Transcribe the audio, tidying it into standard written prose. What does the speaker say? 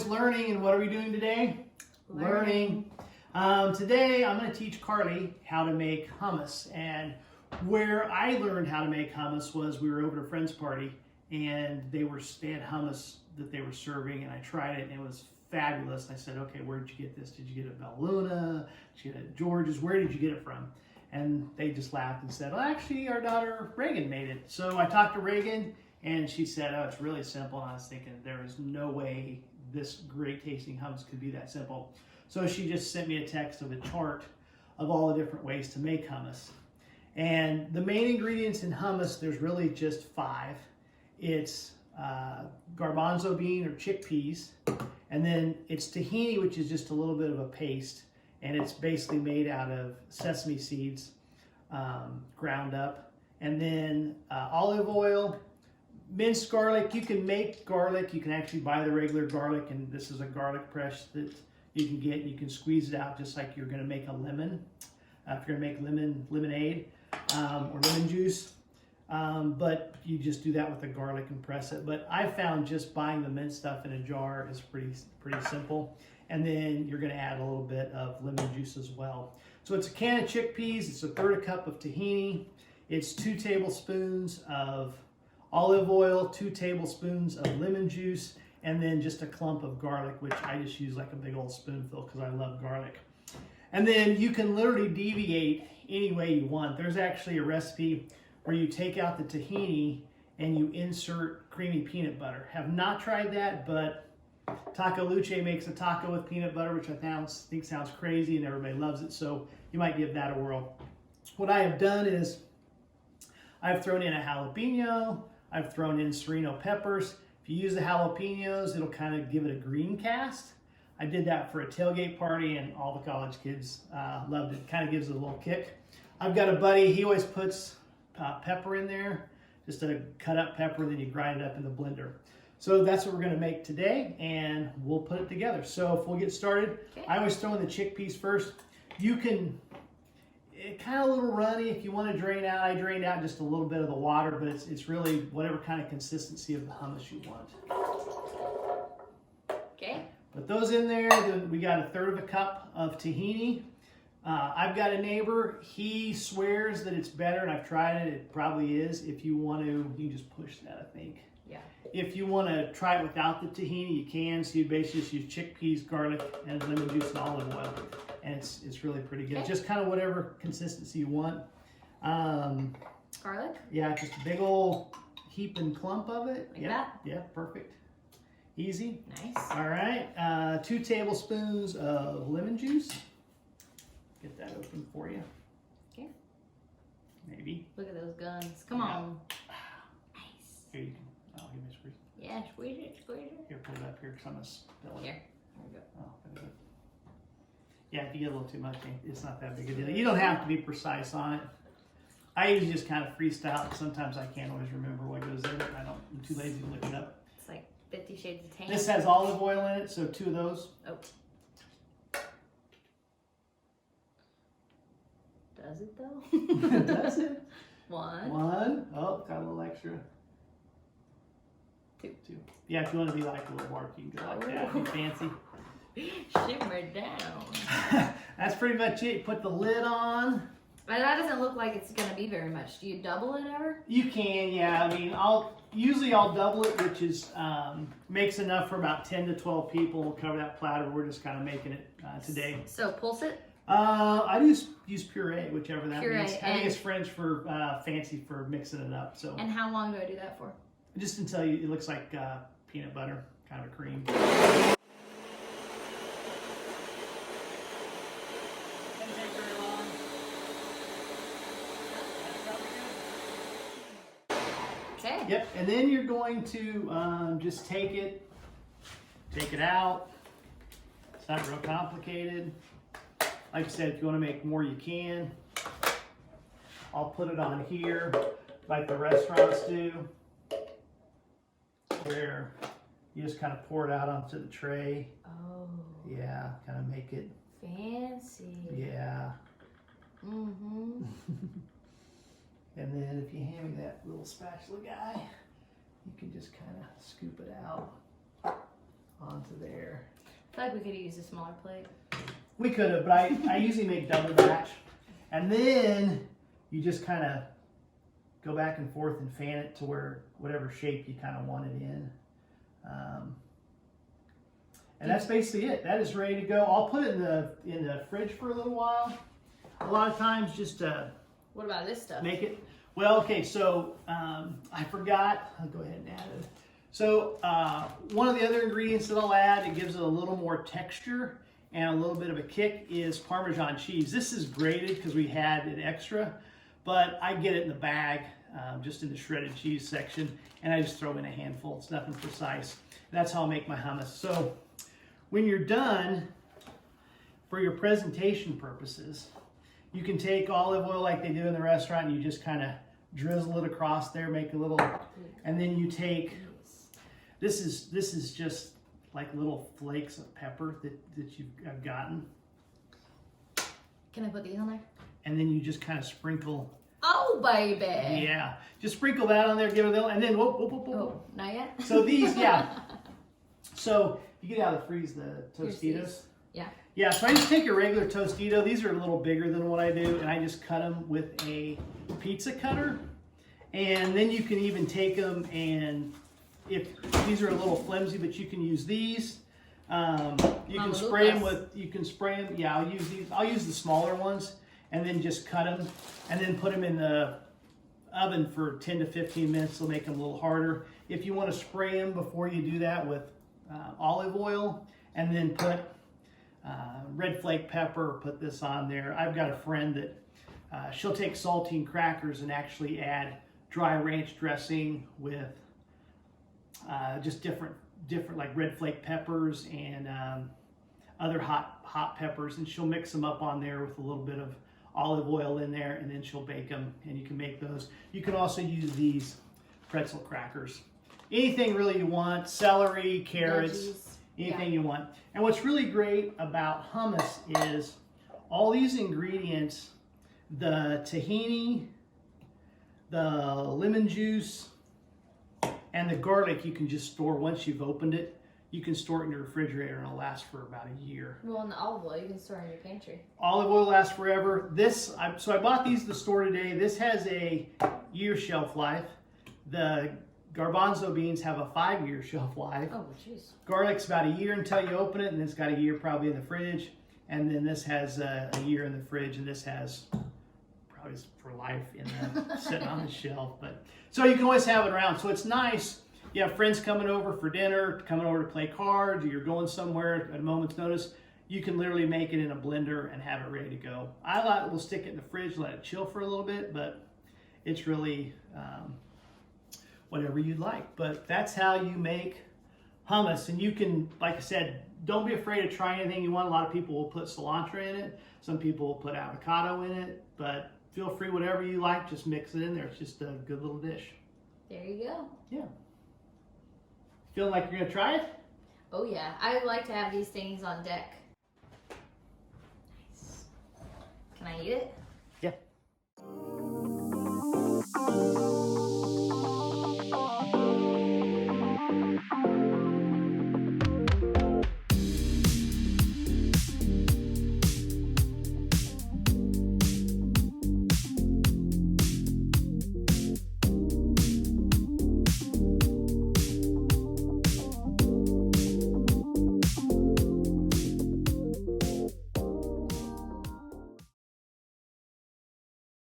always learning, and what are we doing today? Learning. Today I'm going to teach Carly how to make hummus. And where I learned how to make hummus was we were over at a friend's party, and they had hummus that they were serving, and I tried it, and it was fabulous. I said, okay, where did you get this? Did you get it at Bella Luna? Did you get it at George's? Where did you get it from? And they just laughed and said, well, actually, our daughter Reagan made it. So I talked to Reagan, and she said, oh, it's really simple. And I was thinking, there is no way this great tasting hummus could be that simple. So she just sent me a text of a chart of all the different ways to make hummus. And the main ingredients in hummus, there's really just 5. It's garbanzo bean or chickpeas, and then it's tahini, which is just a little bit of a paste, and it's basically made out of sesame seeds ground up, and then olive oil, minced garlic. You can make garlic. You can actually buy the regular garlic, and this is a garlic press that you can get. You can squeeze it out just like you're going to make a lemon. If you're going to make lemonade or lemon juice. But you just do that with the garlic and press it. But I found just buying the minced stuff in a jar is pretty simple. And then you're going to add a little bit of lemon juice as well. So it's a can of chickpeas. It's a 1/3 cup of tahini. It's 2 tablespoons of olive oil, 2 tablespoons of lemon juice, and then just a clump of garlic, which I just use like a big old spoonful because I love garlic. And then you can literally deviate any way you want. There's actually a recipe where you take out the tahini and you insert creamy peanut butter. Have not tried that, but Taco Luce makes a taco with peanut butter, which I think sounds crazy, and everybody loves it, so you might give that a whirl. What I have done is I've thrown in a jalapeno, I've thrown in serrano peppers. If you use the jalapenos, it'll kind of give it a green cast. I did that for a tailgate party, and all the college kids loved it. Kind of gives it a little kick. I've got a buddy, he always puts pepper in there, just a cut up pepper, then you grind it up in the blender. So that's what we're going to make today, and we'll put it together. So if we'll get started, okay. I always throw in the chickpeas first. You can, kind of a little runny if you want to drain out. I drained out just a little bit of the water, but it's really whatever kind of consistency of the hummus you want. Okay. Put those in there. Then we got a 1/3 cup of tahini. I've got a neighbor, he swears that it's better, and I've tried it, it probably is. If you want to, you can just push that, I think. Yeah. If you want to try it without the tahini, you can. So you basically just use chickpeas, garlic, and lemon juice and olive oil. And it's really pretty good. Okay. Just kind of whatever consistency you want. Garlic? Yeah, just a big old heap and clump of it. Like that? Yeah, perfect. Easy. Nice. All right, 2 tablespoons of lemon juice. Get that open for you. Okay. Maybe. Look at those guns. Come on. Nice. Here you can. Oh, give me a squeeze. Yeah, squeeze it, squeeze it. Here, pull it up here because I'm going to spill it. Here. There we go. Oh, very good. Yeah, if you get a little too much, it's not that big a deal. You don't have to be precise on it. I usually just kind of freestyle. Sometimes I can't always remember what goes in it. I'm too lazy to look it up. It's like 50 Shades of Tan. This has olive oil in it, so 2 of those. Oh. Does it though? Does it? 1. 1. Oh, got a little extra. 2. Yeah, if you want to be like a little barbecue, you can go like that. Be fancy. Shimmer down. That's pretty much it. Put the lid on. But that doesn't look like it's going to be very much. Do you double it ever? You can, yeah. I mean, usually I'll double it, which is makes enough for about 10 to 12 people. We'll cover that platter. We're just kind of making it today. So pulse it? I use puree, whichever that puree, means. I think it's French for fancy for mixing it up. So. And how long do I do that for? Just until it looks like peanut butter, kind of a cream. Okay. Yep, and then you're going to just take it out. It's not real complicated. Like I said, if you want to make more, you can. I'll put it on here like the restaurants do, where you just kind of pour it out onto the tray. Oh. Yeah, kind of make it fancy. Yeah. Mm-hmm. And then if you hand me that little spatula guy, you can just kind of scoop it out onto there. I feel like we could use a smaller plate. We could have, but I usually make double batch. And then you just kind of go back and forth and fan it to whatever shape you kind of want it in. And that's basically it. That is ready to go. I'll put it in the fridge for a little while. A lot of times just What about this stuff? make it. Well, okay, so I forgot. I'll go ahead and add it. So one of the other ingredients that I'll add, it gives it a little more texture and a little bit of a kick, is Parmesan cheese. This is grated because we had it extra, but I get it in the bag, just in the shredded cheese section, and I just throw in a handful. It's nothing precise. That's how I make my hummus. So when you're done, for your presentation purposes, you can take olive oil like they do in the restaurant, and you just kind of drizzle it across there, make a little, and then you take, this is just like little flakes of pepper that I've gotten. Can I put these on there? And then you just kind of sprinkle. Oh, baby. Yeah, just sprinkle that on there, give it a little, and then whoop, whoop, whoop, whoop. Oh, not yet? So these, yeah. So you get out of the freeze the Tostitos. Yeah. Yeah, so I just take a regular Tostito. These are a little bigger than what I do, and I just cut them with a pizza cutter. And then you can even take them, and if these are a little flimsy, but you can use these. You can spray them with, yeah, I'll use these. I'll use the smaller ones, and then just cut them, and then put them in the oven for 10 to 15 minutes. They'll make them a little harder. If you want to spray them before you do that with olive oil, and then put red flake pepper, put this on there. I've got a friend that she'll take saltine crackers and actually add dry ranch dressing with just different like red flake peppers and other hot peppers, and she'll mix them up on there with a little bit of olive oil in there, and then she'll bake them, and you can make those. You can also use these pretzel crackers. Anything really you want, celery, carrots, veggies. Anything you want. And what's really great about hummus is all these ingredients, the tahini, the lemon juice, and the garlic, you can just store once you've opened it. You can store it in your refrigerator and it'll last for about a year. Well, and the olive oil you can store in your pantry. Olive oil lasts forever. So I bought these at the store today. This has a year shelf life. The garbanzo beans have a 5-year shelf life. Oh, jeez. Garlic's about a year until you open it, and it's got a year probably in the fridge. And then this has a year in the fridge, and this has probably for life in the sitting on the shelf. But so you can always have it around. So it's nice. You have friends coming over for dinner, coming over to play cards, or you're going somewhere at a moment's notice. You can literally make it in a blender and have it ready to go. We'll stick it in the fridge, let it chill for a little bit, but it's really whatever you'd like. But that's how you make hummus. And you can, like I said, don't be afraid to try anything you want. A lot of people will put cilantro in it. Some people will put avocado in it. But feel free, whatever you like, just mix it in there. It's just a good little dish. There you go. Yeah. Feeling like you're going to try it? Oh, yeah. I like to have these things on deck. Nice. Can I eat it? Yeah.